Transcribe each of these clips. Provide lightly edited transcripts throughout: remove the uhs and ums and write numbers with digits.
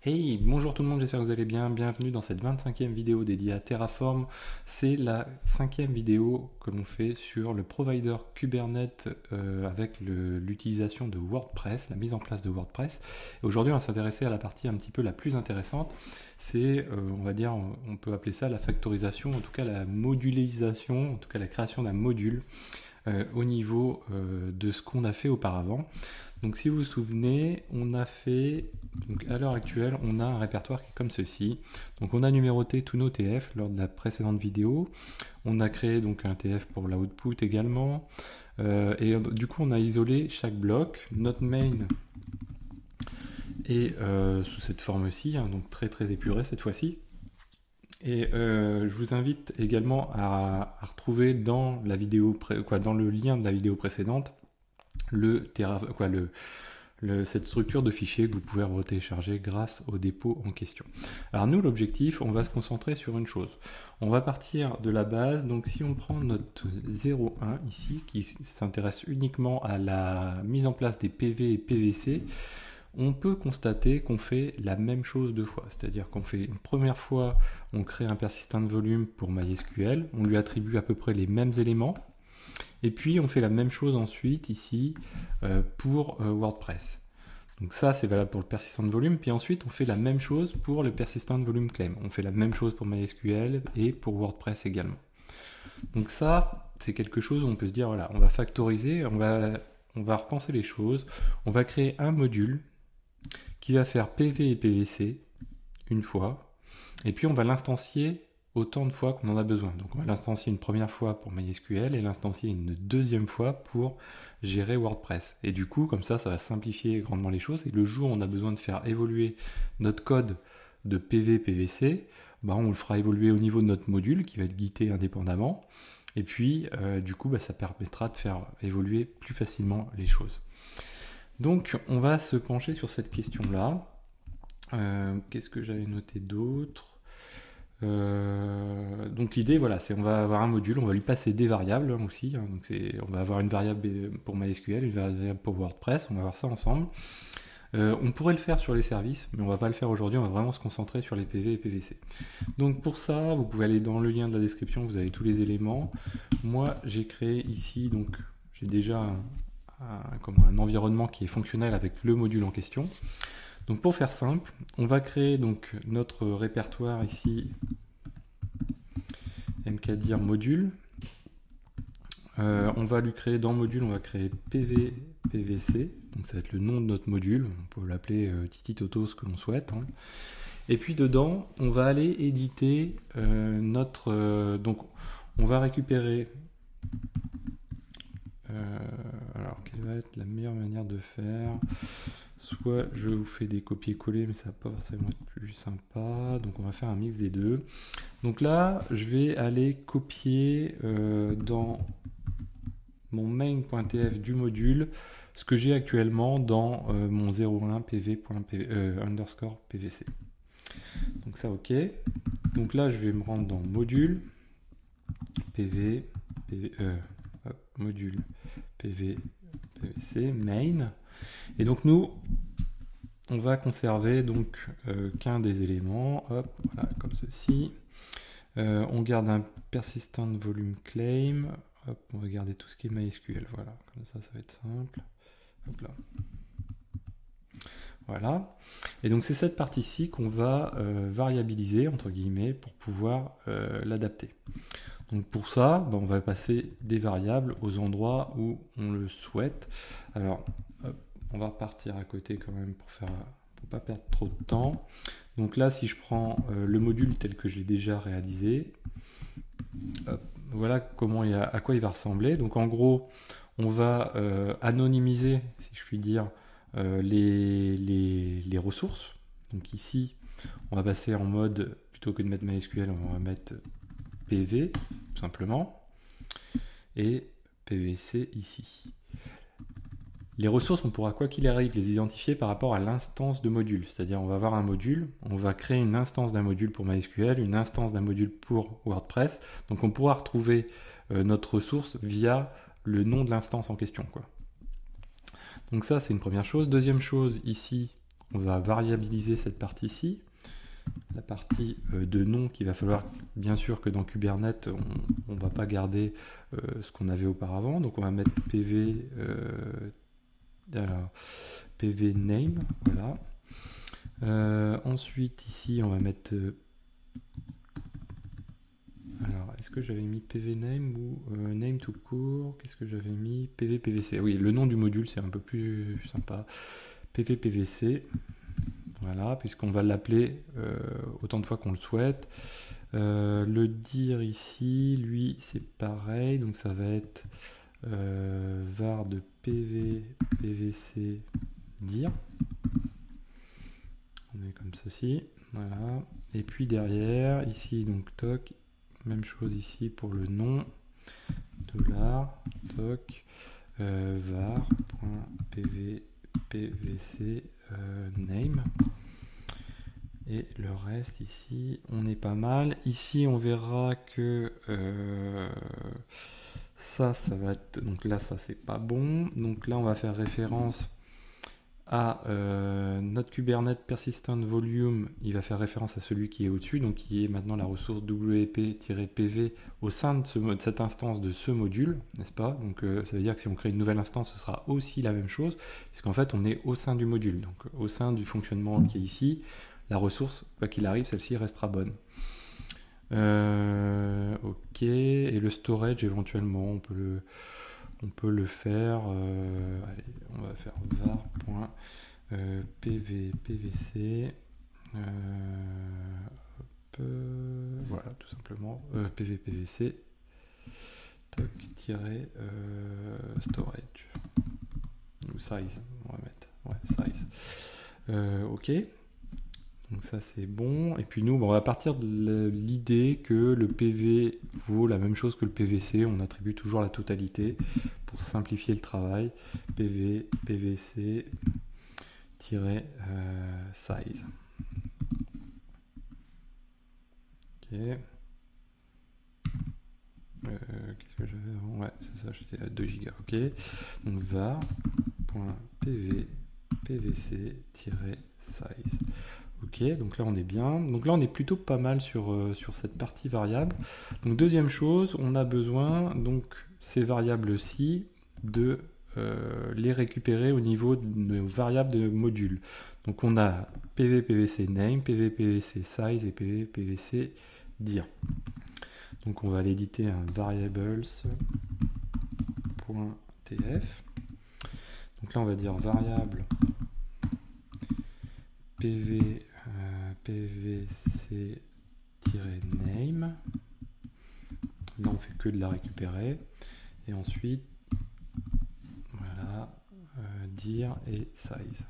Hey, bonjour tout le monde, j'espère que vous allez bien. Bienvenue dans cette 25e vidéo dédiée à Terraform. C'est la 5e vidéo que l'on fait sur le provider Kubernetes avec l'utilisation de WordPress, la mise en place de WordPress. Et aujourd'hui, on va s'intéresser à la partie un petit peu la plus intéressante. C'est, on va dire, on peut appeler ça la factorisation, en tout cas la modulisation, en tout cas la création d'un module au niveau de ce qu'on a fait auparavant. Donc si vous vous souvenez, on a fait, donc à l'heure actuelle, on a un répertoire qui est comme ceci. Donc on a numéroté tous nos TF lors de la précédente vidéo. On a créé donc un TF pour l'output également. Et du coup, on a isolé chaque bloc. Notre main est sous cette forme-ci, hein, donc très très épuré cette fois-ci. Et je vous invite également à retrouver dans la vidéo, dans le lien de la vidéo précédente, cette structure de fichier que vous pouvez télécharger grâce au dépôt en question. Alors nous, l'objectif, on va se concentrer sur une chose. On va partir de la base, donc si on prend notre 0.1 ici, qui s'intéresse uniquement à la mise en place des PV et PVC, on peut constater qu'on fait la même chose deux fois. C'est-à-dire qu'on fait une première fois, on crée un persistent volume pour MySQL, on lui attribue à peu près les mêmes éléments, et puis on fait la même chose ensuite ici pour WordPress. Donc ça c'est valable pour le persistent volume, puis ensuite on fait la même chose pour le persistent volume claim. On fait la même chose pour MySQL et pour WordPress également. Donc ça c'est quelque chose où on peut se dire voilà, on va factoriser, on va repenser les choses, on va créer un module qui va faire PV et PVC une fois, et puis on va l'instancier autant de fois qu'on en a besoin. Donc on va l'instancier une première fois pour MySQL et l'instancier une deuxième fois pour gérer WordPress. Et du coup, comme ça va simplifier grandement les choses. Et le jour où on a besoin de faire évoluer notre code de PV, PVC, on le fera évoluer au niveau de notre module qui va être guidé indépendamment. Et puis, du coup, ça permettra de faire évoluer plus facilement les choses. Donc, on va se pencher sur cette question-là. Qu'est-ce que j'avais noté d'autre ? Donc l'idée, voilà, c'est on va avoir un module, on va lui passer des variables aussi. Hein, donc on va avoir une variable pour MySQL, une variable pour WordPress, on va voir ça ensemble. On pourrait le faire sur les services, mais on va pas le faire aujourd'hui, on va vraiment se concentrer sur les PV et PVC. Donc pour ça, vous pouvez aller dans le lien de la description, vous avez tous les éléments. Moi, j'ai créé ici, donc j'ai déjà un environnement qui est fonctionnel avec le module en question. Donc pour faire simple, on va créer donc notre répertoire ici, mkdir module. On va lui créer dans module, on va créer PV, PVC, donc ça va être le nom de notre module, on peut l'appeler Titi Toto, ce que l'on souhaite. Hein. Et puis dedans, on va aller éditer donc on va récupérer. Alors, quelle va être la meilleure manière de faire ? Soit je vous fais des copier-coller, mais ça va pas forcément être plus sympa. Donc on va faire un mix des deux. Donc là, je vais aller copier dans mon main.tf du module ce que j'ai actuellement dans mon 01 underscore pvc. Donc ça, ok. Donc là, je vais me rendre dans module, module PV, PVC, main. Et donc nous, on va conserver donc qu'un des éléments, hop, voilà, comme ceci. On garde un persistent volume claim. Hop, on va garder tout ce qui est MySQL. Voilà, comme ça va être simple. Hop là. Voilà. Et donc c'est cette partie-ci qu'on va variabiliser, entre guillemets, pour pouvoir l'adapter. Donc pour ça, on va passer des variables aux endroits où on le souhaite. Alors, hop, on va repartir à côté quand même pour pas perdre trop de temps. Donc là, si je prends le module tel que je l'ai déjà réalisé, hop, voilà à quoi il va ressembler. Donc en gros, on va anonymiser, si je puis dire, les ressources. Donc ici, on va passer en mode, plutôt que de mettre MySQL, on va mettre PV, tout simplement, et PVC ici. Les ressources, on pourra, quoi qu'il arrive, les identifier par rapport à l'instance de module. C'est-à-dire, on va avoir un module, on va créer une instance d'un module pour MySQL, une instance d'un module pour WordPress. Donc, on pourra retrouver notre ressource via le nom de l'instance en question, quoi. Donc ça, c'est une première chose. Deuxième chose, ici, on va variabiliser cette partie-ci, la partie de nom qu'il va falloir, bien sûr que dans Kubernetes, on ne va pas garder ce qu'on avait auparavant, donc on va mettre PV, PV name, voilà. Ensuite, ici, on va mettre... alors, est-ce que j'avais mis PV name ou name tout court? Qu'est-ce que j'avais mis? PV PVC. Oui, le nom du module, c'est un peu plus sympa. PV PVC. Voilà, puisqu'on va l'appeler autant de fois qu'on le souhaite. Le dir ici, lui, c'est pareil. Donc, ça va être var de PV PVC dir. On est comme ceci. Voilà. Et puis derrière, ici, donc toc. Même chose ici pour le nom, dollar, toc, var.pv.pvc name. Et le reste ici, on est pas mal. Ici, on verra que ça va être... donc là, ça, c'est pas bon. Donc là, on va faire référence à notre Kubernetes Persistent Volume, il va faire référence à celui qui est au-dessus, donc qui est maintenant la ressource WP-PV au sein de cette instance de ce module, n'est-ce pas? Donc ça veut dire que si on crée une nouvelle instance, ce sera aussi la même chose, puisqu'en fait on est au sein du module, donc au sein du fonctionnement qui est ici, la ressource, quoi qu'il arrive, celle-ci restera bonne. Ok, et le storage éventuellement, on peut le faire, allez, on va faire var.pv.pvc, voilà, tout simplement, pv.pvc, storage, ou size, on va mettre, ouais, size. Ok, donc ça c'est bon, et puis nous, on va partir de l'idée que le PV vaut la même chose que le PVC, on attribue toujours la totalité pour simplifier le travail, PV, PVC, size. Ok. Qu'est-ce que j'avais avant? Ouais, c'est ça, j'étais à 2 Go. Ok. Donc var.pv, pvc-size. Ok, donc là on est bien. Donc là on est plutôt pas mal sur cette partie variable. Donc deuxième chose, on a besoin, donc ces variables-ci, de les récupérer au niveau de nos variables de module. Donc on a PV PVC name, PV PVC size et PV PVC dir. Donc on va l'éditer un variables.tf. Donc là on va dire variable PV PVC-name. Là on fait que de la récupérer. Et ensuite, voilà, dir et size.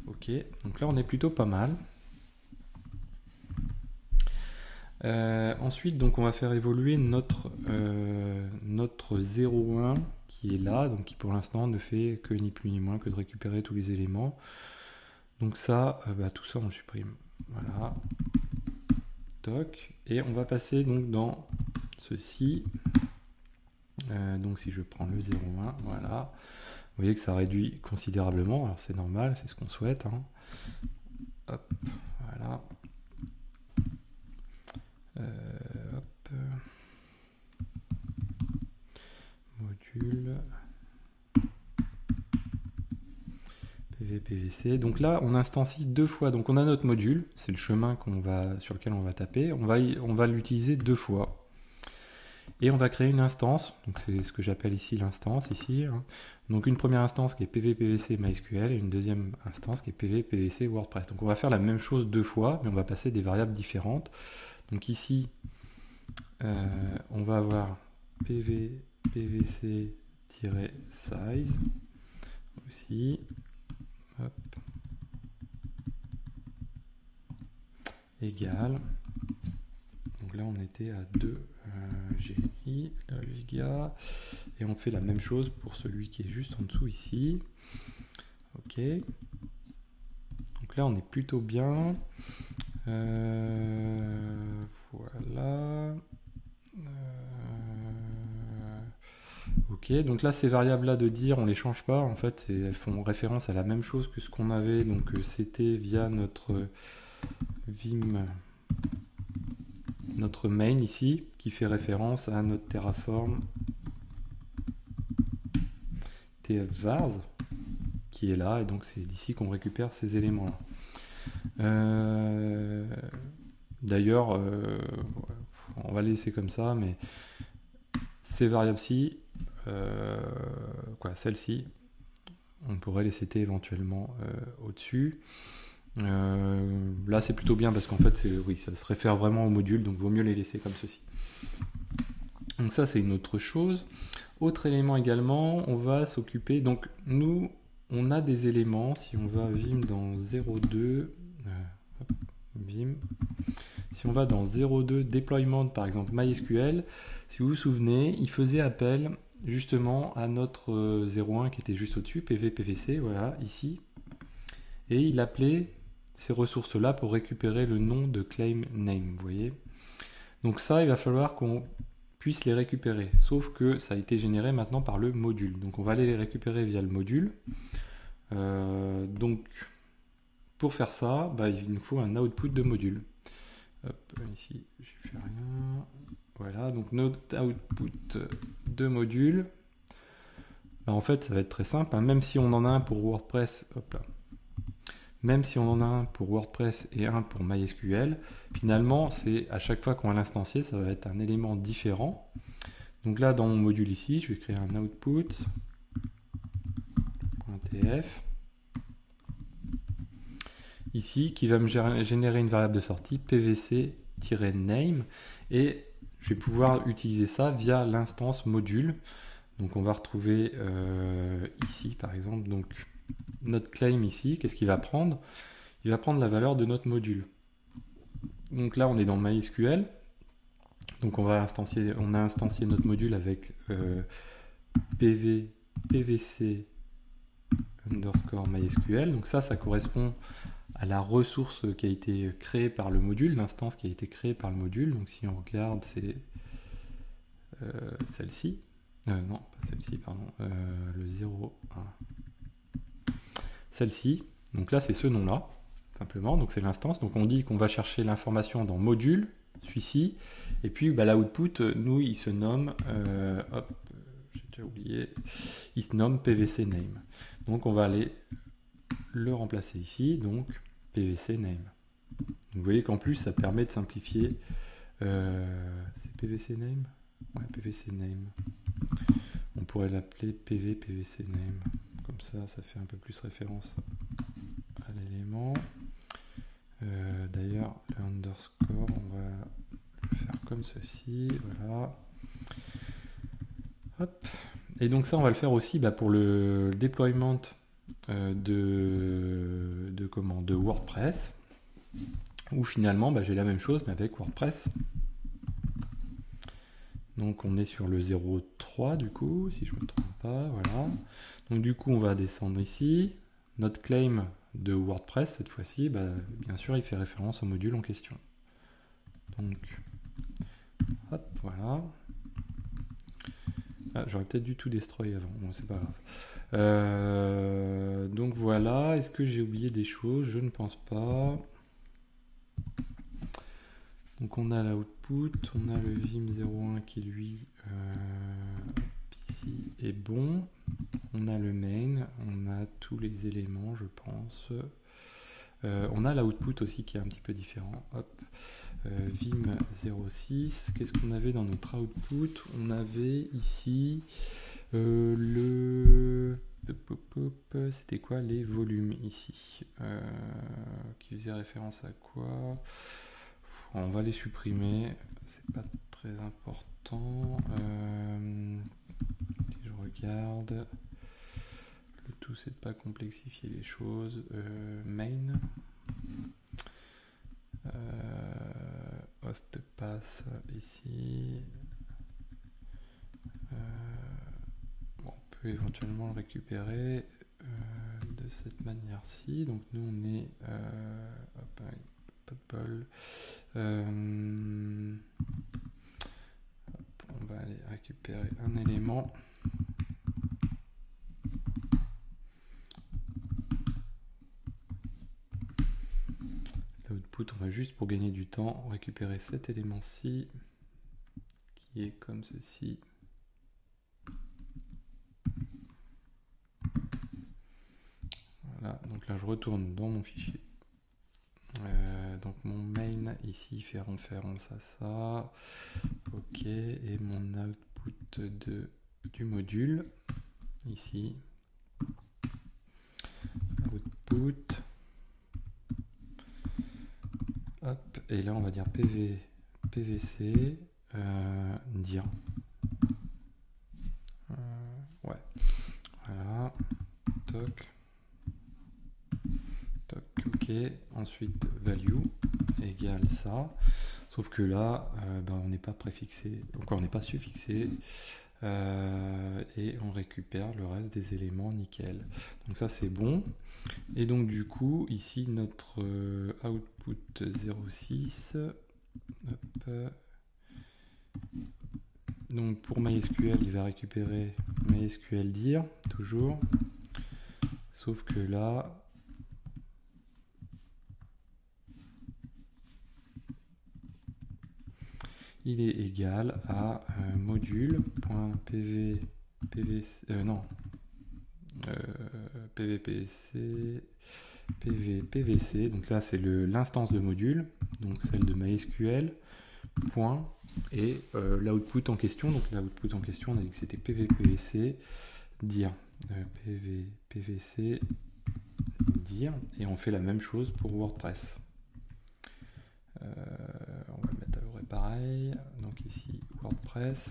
Ok, donc là on est plutôt pas mal. Ensuite, donc on va faire évoluer notre 0.1 qui est là, donc qui pour l'instant ne fait que ni plus ni moins que de récupérer tous les éléments. Donc ça, tout ça on le supprime. Voilà. Toc. Et on va passer donc dans ceci. Donc si je prends le 0.1, voilà. Vous voyez que ça réduit considérablement. Alors c'est normal, c'est ce qu'on souhaite. Hein. Hop, voilà. Hop. Module. PV-PVC. Donc là, on instancie deux fois. Donc on a notre module, c'est le chemin sur lequel on va taper. On va l'utiliser deux fois. Et on va créer une instance. Donc c'est ce que j'appelle ici l'instance. Ici, hein. Donc une première instance qui est PV-PVC MySQL et une deuxième instance qui est PV-PVC WordPress. Donc on va faire la même chose deux fois, mais on va passer des variables différentes. Donc ici, on va avoir PV-PVC-size aussi. Hop. Égal. Donc là on était à 2 GI, 2 giga. Et on fait la même chose pour celui qui est juste en dessous ici. Ok. Donc là on est plutôt bien. Voilà. Ok, Ok, donc là ces variables là de dire on les change pas, en fait elles font référence à la même chose que ce qu'on avait, donc c'était via notre vim, notre main ici, qui fait référence à notre Terraform tfvars, qui est là, et donc c'est d'ici qu'on récupère ces éléments là. D'ailleurs, on va laisser comme ça, mais ces variables-ci, celles-ci, on pourrait les setter éventuellement au-dessus. Là, c'est plutôt bien parce qu'en fait, oui, ça se réfère vraiment au module, donc vaut mieux les laisser comme ceci. Donc ça, c'est une autre chose. Autre élément également, on va s'occuper. Donc nous, on a des éléments. Si on va vim dans 0.2, vim. Si on va dans 0.2 deployment, par exemple MySQL, si vous vous souvenez, il faisait appel justement à notre 0.1 qui était juste au-dessus, PVPVC, voilà, ici. Et il appelait ces ressources-là pour récupérer le nom de claim name, vous voyez. Donc ça, il va falloir qu'on puisse les récupérer, sauf que ça a été généré maintenant par le module. Donc on va aller les récupérer via le module. Donc pour faire ça, il nous faut un output de module. Hop, ici, je fais rien. Voilà, donc notre output de module, en fait, ça va être très simple. Hein. Même si on en a un pour WordPress, hop là. Même si on en a un pour WordPress et un pour MySQL, finalement, c'est à chaque fois qu'on va l'instancier, ça va être un élément différent. Donc là, dans mon module ici, je vais créer un output.tf. Ici, qui va me générer une variable de sortie pvc-name, et je vais pouvoir utiliser ça via l'instance module. Donc on va retrouver ici par exemple donc notre claim ici. Qu'est-ce qu'il va prendre? Il va prendre la valeur de notre module. Donc là on est dans MySQL, donc on a instancié notre module avec pvc underscore MySQL. Donc ça correspond à la ressource qui a été créée par le module, l'instance qui a été créée par le module. Donc si on regarde, c'est celle-ci. Non, pas celle-ci, pardon. Le 0.1. Celle-ci. Donc là, c'est ce nom-là, simplement. Donc c'est l'instance. Donc on dit qu'on va chercher l'information dans module, celui-ci. Et puis l'output, nous, il se nomme... hop, j'ai déjà oublié. Il se nomme PVC name. Donc on va aller le remplacer ici. Donc PVC name. Donc, vous voyez qu'en plus, ça permet de simplifier... c'est PVC name? Ouais, PVC name. On pourrait l'appeler PVC name. Comme ça, ça fait un peu plus référence à l'élément. D'ailleurs, le underscore, on va le faire comme ceci. Voilà. Hop. Et donc ça, on va le faire aussi pour le deployment de WordPress. Où finalement, j'ai la même chose, mais avec WordPress. Donc on est sur le 0.3 du coup, si je ne me trompe pas, voilà. Donc du coup on va descendre ici. Notre claim de WordPress cette fois-ci, bien sûr il fait référence au module en question. Donc, hop, voilà. Ah, j'aurais peut-être dû tout destroy avant, bon c'est pas grave. Donc voilà, est-ce que j'ai oublié des choses? Je ne pense pas. Donc on a l'output, on a le vim 01 qui lui ici est bon. On a le main, on a tous les éléments je pense. On a l'output aussi qui est un petit peu différent. Hop. Vim 06, qu'est-ce qu'on avait dans notre output? On avait ici c'était quoi les volumes ici qui faisaient référence à quoi? On va les supprimer, c'est pas très important. Si je regarde, le tout c'est de pas complexifier les choses. Main, host pass ici. On peut éventuellement le récupérer de cette manière-ci. Donc nous on est hop, pas de bol. On va aller récupérer un élément. juste pour gagner du temps, récupérer cet élément-ci, qui est comme ceci. Voilà, donc là je retourne dans mon fichier. Donc mon main ici fait référence à ça. Ok, et mon output du module, ici. Output. Hop, et là on va dire PVC, dire. Ouais, voilà, toc. Ok, ensuite value égale ça, sauf que là on n'est pas préfixé, encore on n'est pas suffixé, et on récupère le reste des éléments nickel. Donc ça c'est bon, et donc du coup ici notre output 06, hop, donc pour MySQL il va récupérer MySQL dir toujours, sauf que là il est égal à PVPVC, donc là c'est l'instance de module, donc celle de MySQL, point, et l'output en question, donc l'output en question on a dit que c'était PVPVC dir, PVPVC dir, et on fait la même chose pour WordPress. On va le mettre à peu près pareil, donc ici WordPress,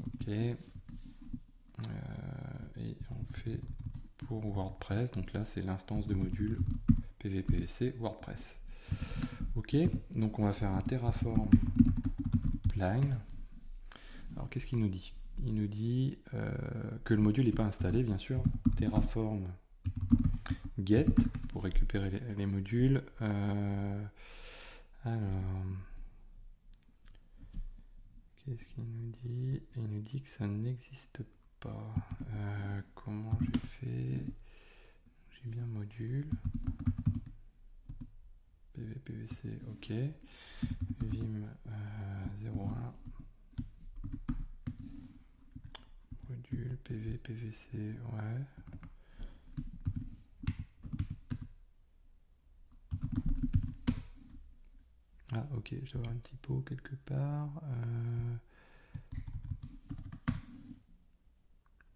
ok, et on fait pour WordPress, donc là c'est l'instance de module PVPVC WordPress. Ok, donc on va faire un Terraform Plane. Alors qu'est-ce qu'il nous dit? Il nous dit que le module n'est pas installé, bien sûr. Terraform get pour récupérer les modules. Alors, qu'est-ce qu'il nous dit? Il nous dit que ça n'existe pas. Comment j'ai fait? J'ai bien module. PVPVC, ok. Vim 01. Module PVPVC, ouais. Ah ok, je dois avoir un petit pot quelque part.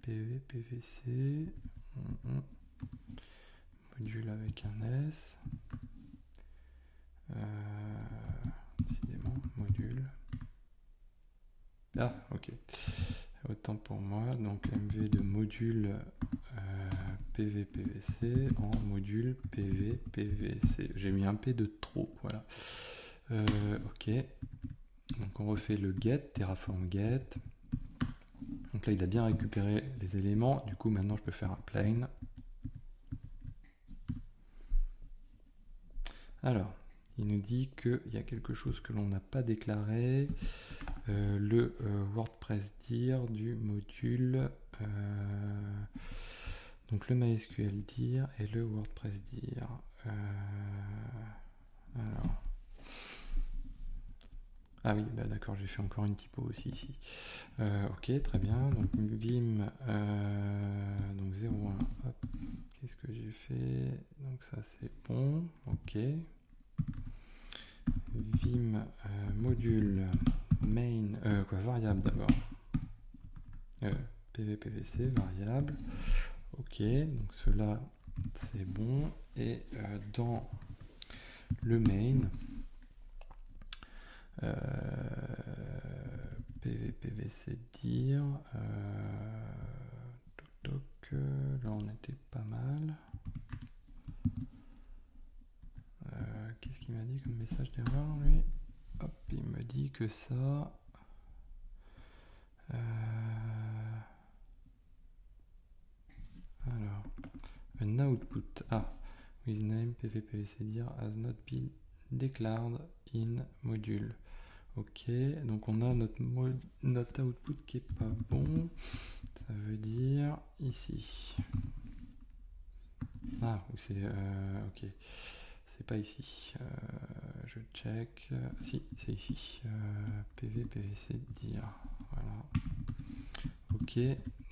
PVPVC. Module avec un S. Décidément, module. Ah ok. Autant pour moi. Donc MV de module PVPVC en module PVPVC. J'ai mis un P de trop, voilà. Ok, donc on refait le get, Terraform get. Donc là il a bien récupéré les éléments, du coup maintenant je peux faire un plane. Alors, il nous dit qu'il y a quelque chose que l'on n'a pas déclaré, le WordPress dir du module, donc le MySQL dir et le WordPress dir. Alors... Ah oui, bah d'accord, j'ai fait encore une typo aussi ici. Ok, très bien. Donc Vim, donc 01, hop, qu'est-ce que j'ai fait? Donc ça c'est bon, ok. Vim, module, main, variable d'abord. PVPVC, variable. Ok, donc cela c'est bon. Et dans le main, PVPVC dir, là on était pas mal. Qu'est-ce qu'il m'a dit comme message d'erreur lui? Hop, il me dit que ça... alors, un output. Ah, with name PVPVC dir has not been declared in module. Ok, donc on a notre output qui est pas bon. Ça veut dire ici. Ah, ou c'est... ok. C'est pas ici. Je check. Si, c'est ici. PV, PVC, dire. Voilà. Ok.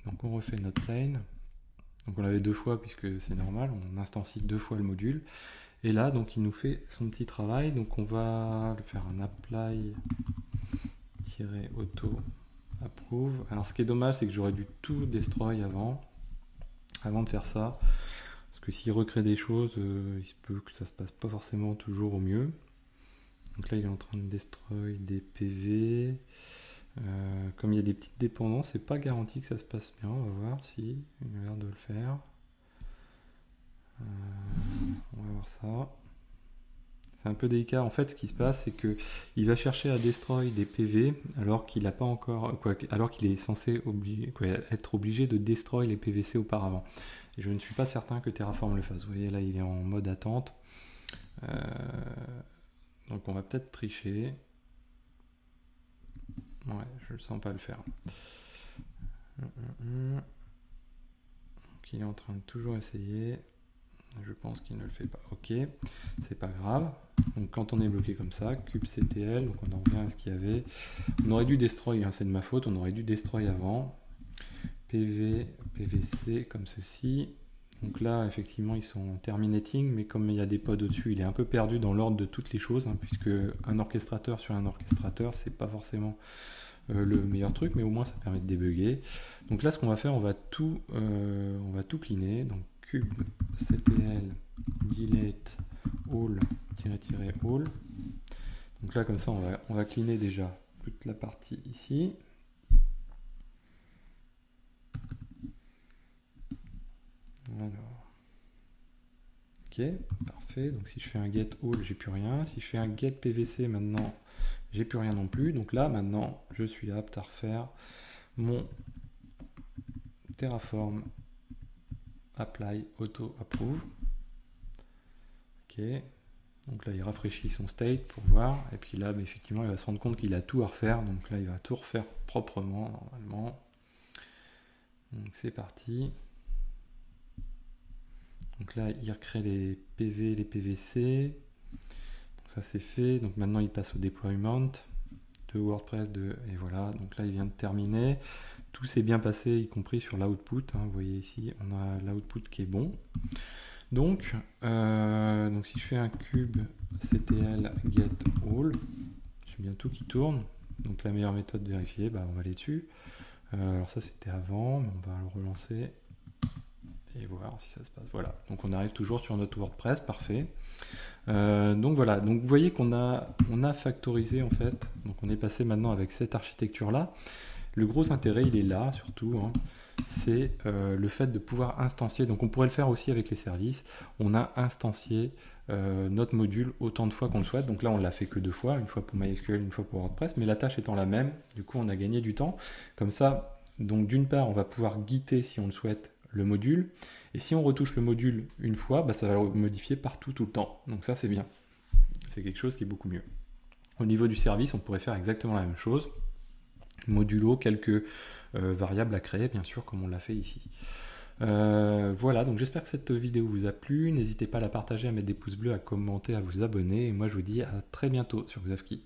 Donc on refait notre plane. Donc on l'avait 2 fois puisque c'est normal. On instancie 2 fois le module. Et là, donc il nous fait son petit travail. Donc on va le faire un apply-auto approve. Alors ce qui est dommage, c'est que j'aurais dû tout destroy avant de faire ça. Parce que s'il recrée des choses, il se peut que ça se passe pas forcément toujours au mieux. Donc là, il est en train de destroy des PV. Comme il y a des petites dépendances, c'est pas garanti que ça se passe bien. On va voir si il a l'air de le faire. On va voir ça. C'est un peu délicat. En fait, ce qui se passe, c'est que il va chercher à destroy des PV alors qu'il n'a pas encore, alors qu'il est censé être obligé de destroy les PVC auparavant. Et je ne suis pas certain que Terraform le fasse. Vous voyez là, il est en mode attente. Donc on va peut-être tricher. Ouais, je le sens pas le faire. Donc il est en train de toujours essayer. Je pense qu'il ne le fait pas. Ok, c'est pas grave. Donc quand on est bloqué comme ça, kubectl, donc on en revient à ce qu'il y avait. On aurait dû destroy, hein, c'est de ma faute, on aurait dû destroy avant. PV, PVC comme ceci. Donc là, effectivement, ils sont en terminating, mais comme il y a des pods au-dessus, il est un peu perdu dans l'ordre de toutes les choses, hein, puisque un orchestrateur sur un orchestrateur, c'est pas forcément le meilleur truc, mais au moins ça permet de débugger. Donc là, ce qu'on va faire, on va tout cleaner. Donc kubectl delete all-all. Donc là, comme ça, on va cleaner déjà toute la partie ici. Alors, ok, parfait. Donc si je fais un get all, j'ai plus rien. Si je fais un get PVC maintenant, j'ai plus rien non plus. Donc là, maintenant, je suis apte à refaire mon Terraform apply auto approve. Ok. Donc là, il rafraîchit son state pour voir. Et puis là, bah, effectivement, il va se rendre compte qu'il a tout à refaire. Donc là, il va tout refaire proprement, normalement. Donc c'est parti. Donc là, il recrée les PV, les PVC. Donc ça, c'est fait. Donc maintenant, il passe au deployment de WordPress. Et voilà, donc là, il vient de terminer. Tout s'est bien passé, y compris sur l'output. Hein. Vous voyez ici, on a l'output qui est bon. Donc si je fais un kubectl get all, j'ai bien tout qui tourne. Donc la meilleure méthode de vérifier, bah, on va aller dessus. Alors ça c'était avant, mais on va le relancer et voir si ça se passe. Voilà, donc on arrive toujours sur notre WordPress, parfait. Donc voilà, donc vous voyez qu'on a factorisé en fait. Donc on est passé maintenant avec cette architecture là. Le gros intérêt, il est là surtout, hein, c'est le fait de pouvoir instancier. Donc on pourrait le faire aussi avec les services. On a instancié notre module autant de fois qu'on le souhaite. Donc là, on l'a fait que 2 fois, une fois pour MySQL, une fois pour WordPress, mais la tâche étant la même, du coup, on a gagné du temps. Comme ça, donc d'une part, on va pouvoir guider, si on le souhaite, le module. Et si on retouche le module une fois, bah, ça va le modifier partout, tout le temps. Donc ça, c'est bien. C'est quelque chose qui est beaucoup mieux. Au niveau du service, on pourrait faire exactement la même chose. Modulo quelques variables à créer, bien sûr, comme on l'a fait ici. Voilà, donc j'espère que cette vidéo vous a plu. N'hésitez pas à la partager, à mettre des pouces bleus, à commenter, à vous abonner. Et moi, je vous dis à très bientôt sur Xavki.